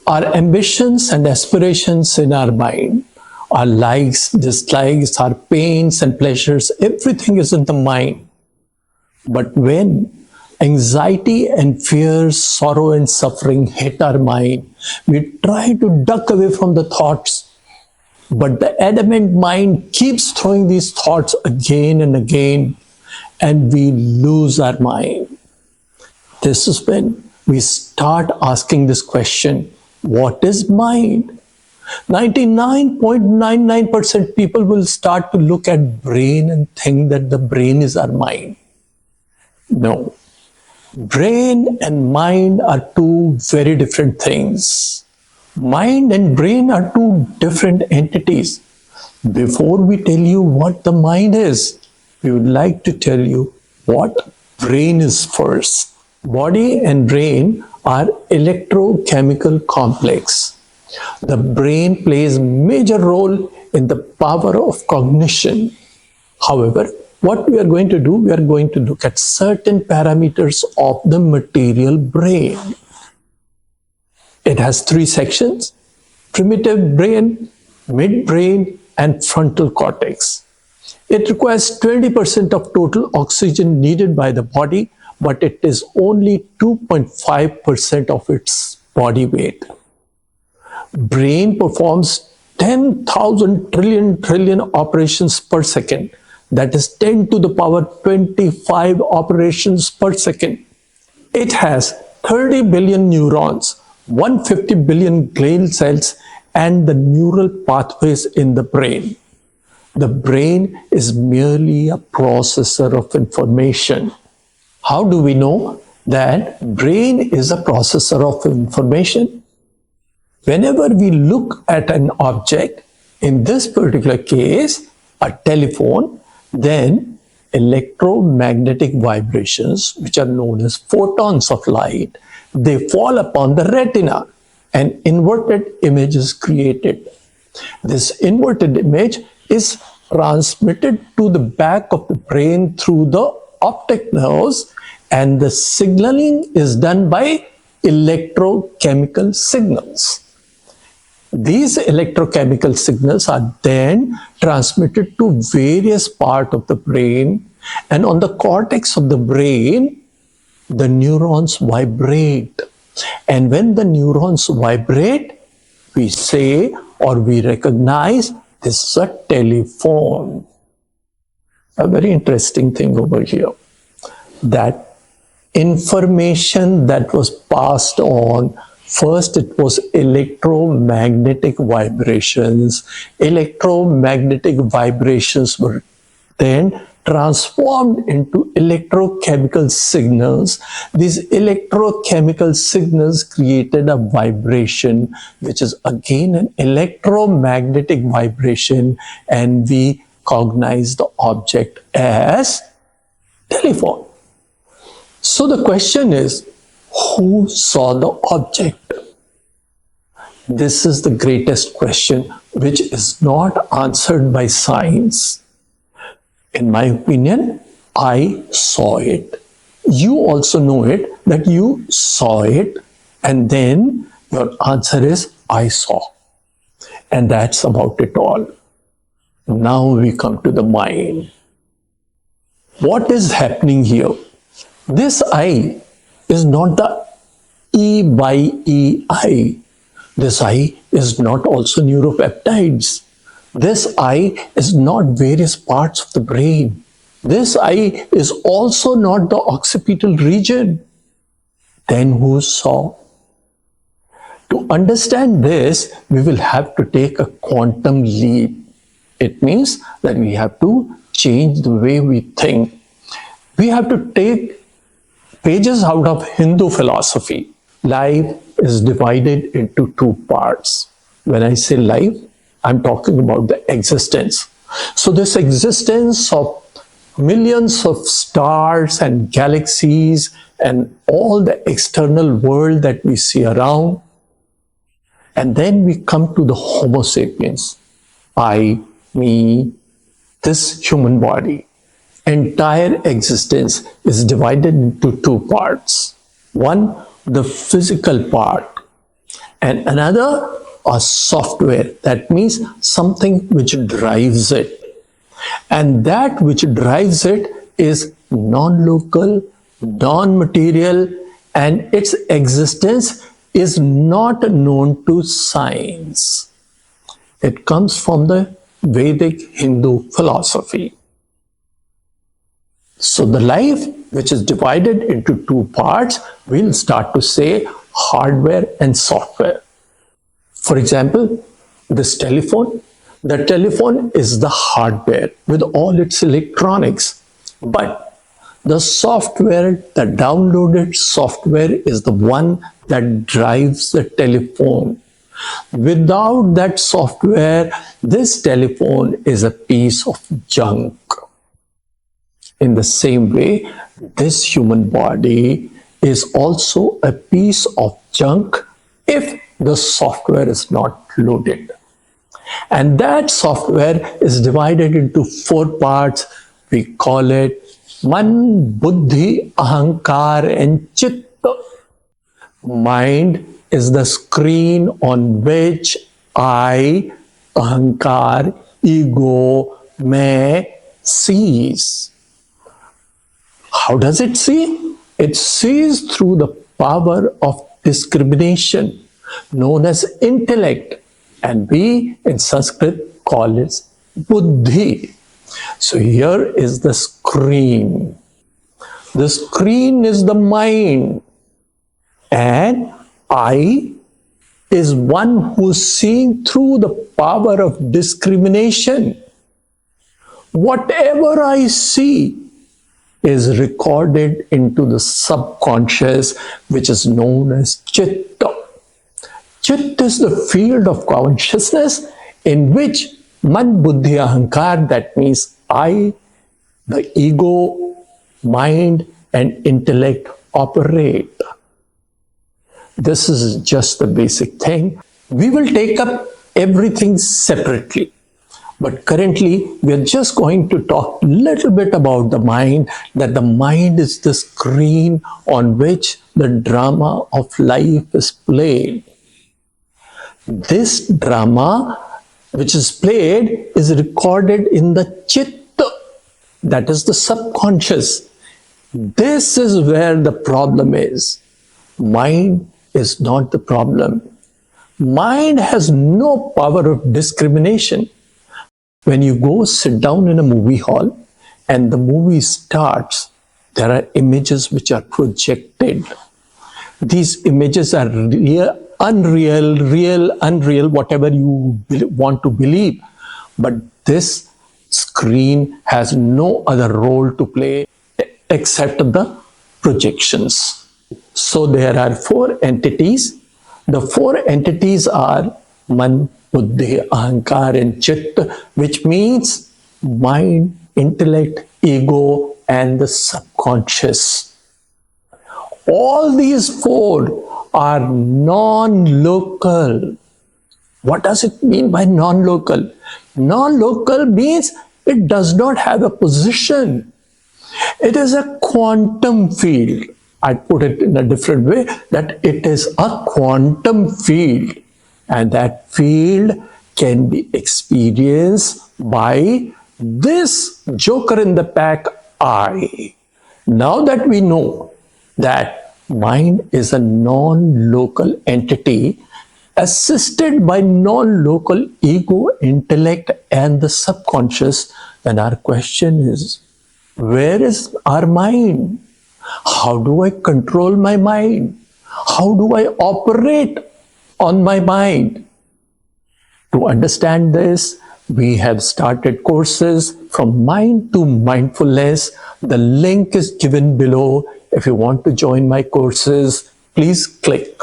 Our ambitions and aspirations in our mind, our likes, dislikes, our pains and pleasures, everything is in the mind. But when anxiety and fears, sorrow and suffering hit our mind, we try to duck away from the thoughts. But the adamant mind keeps throwing these thoughts again and again, and we lose our mind. This is when we start asking this question, what is mind? 99.99% people will start to look at brain and think that the brain is our mind. No. Brain and mind are two very different things. Mind and brain are two different entities. Before we tell you what the mind is, we would like to tell you what brain is first. Body and brain are electrochemical complex. The brain plays a major role in the power of cognition. However, what we are going to do, we are going to look at certain parameters of the material brain. It has three sections: primitive brain, midbrain, and frontal cortex. It requires 20% of total oxygen needed by the body, but it is only 2.5% of its body weight. Brain performs 10,000 trillion operations per second. That is 10 to the power 25 operations per second. It has 30 billion neurons, 150 billion glial cells, and the neural pathways in the brain. The brain is merely a processor of information. How do we know that brain is a processor of information? Whenever we look at an object, in this particular case, a telephone, then electromagnetic vibrations, which are known as photons of light, they fall upon the retina. An inverted image is created. This inverted image is transmitted to the back of the brain through the optic nerves, and the signaling is done by electrochemical signals. These electrochemical signals are then transmitted to various parts of the brain, and on the cortex of the brain, the neurons vibrate. And when the neurons vibrate, we say or we recognize this is a telephone. A very interesting thing over here, that information that was passed on, first it was electromagnetic vibrations. Electromagnetic vibrations were then transformed into electrochemical signals. These electrochemical signals created a vibration, which is again an electromagnetic vibration, and we cognize the object as telephone. So the question is, who saw the object? This is the greatest question, which is not answered by science. In my opinion, I saw it. You also know it, that you saw it, and then your answer is, I saw. And that's about it all. Now we come to the mind. What is happening here? This I is not the E by E I. This I is not also neuropeptides. This I is not various parts of the brain. This I is also not the occipital region. Then who saw? To understand this, we will have to take a quantum leap. It means that we have to change the way we think. We have to take pages out of Hindu philosophy. Life is divided into two parts. When I say life, I'm talking about the existence. So this existence of millions of stars and galaxies and all the external world that we see around. And then we come to the Homo sapiens. I, me, this human body, entire existence is divided into two parts. One, the physical part, and another, a software. That means something which drives it. And that which drives it is non-local, non-material, and its existence is not known to science. It comes from the Vedic Hindu philosophy. So the life, which is divided into two parts, we'll start to say hardware and software. For example, this telephone, the telephone is the hardware with all its electronics, but the software, the downloaded software, is the one that drives the telephone. Without that software, this telephone is a piece of junk. In the same way, this human body is also a piece of junk if the software is not loaded. And that software is divided into four parts. We call it Man, Buddhi, Ahankar, and Chitta. Mind is the screen on which I, Ahankar, ego, main sees. How does it see? It sees through the power of discrimination, known as intellect, and we in Sanskrit call it buddhi. So here is the screen. The screen is the mind, and I is one who's seeing through the power of discrimination. Whatever I see is recorded into the subconscious, which is known as Chitta. Chitta is the field of consciousness in which Man, Buddhi, Ahankar, that means I, the ego, mind, and intellect operate. This is just the basic thing. We will take up everything separately. But currently, we are just going to talk a little bit about the mind, that the mind is the screen on which the drama of life is played. This drama, which is played, is recorded in the Chitta, that is the subconscious. This is where the problem is. Mind is not the problem. Mind has no power of discrimination. When you go sit down in a movie hall and the movie starts, there are images which are projected. These images are real, unreal, whatever you want to believe. But this screen has no other role to play except the projections. So there are four entities. The four entities are Man, Buddhi, Ahankar, and Chitta, which means mind, intellect, ego, and the subconscious. All these four are non-local. What does it mean by non-local? Non-local means it does not have a position. It is a quantum field. I put it in a different way, that it is a quantum field. And that field can be experienced by this joker in the pack, I. Now that we know that mind is a non-local entity assisted by non-local ego, intellect, and the subconscious, then our question is, where is our mind? How do I control my mind? How do I operate on my mind? To understand this, we have started courses from mind to mindfulness. The link is given below. If you want to join my courses, please click.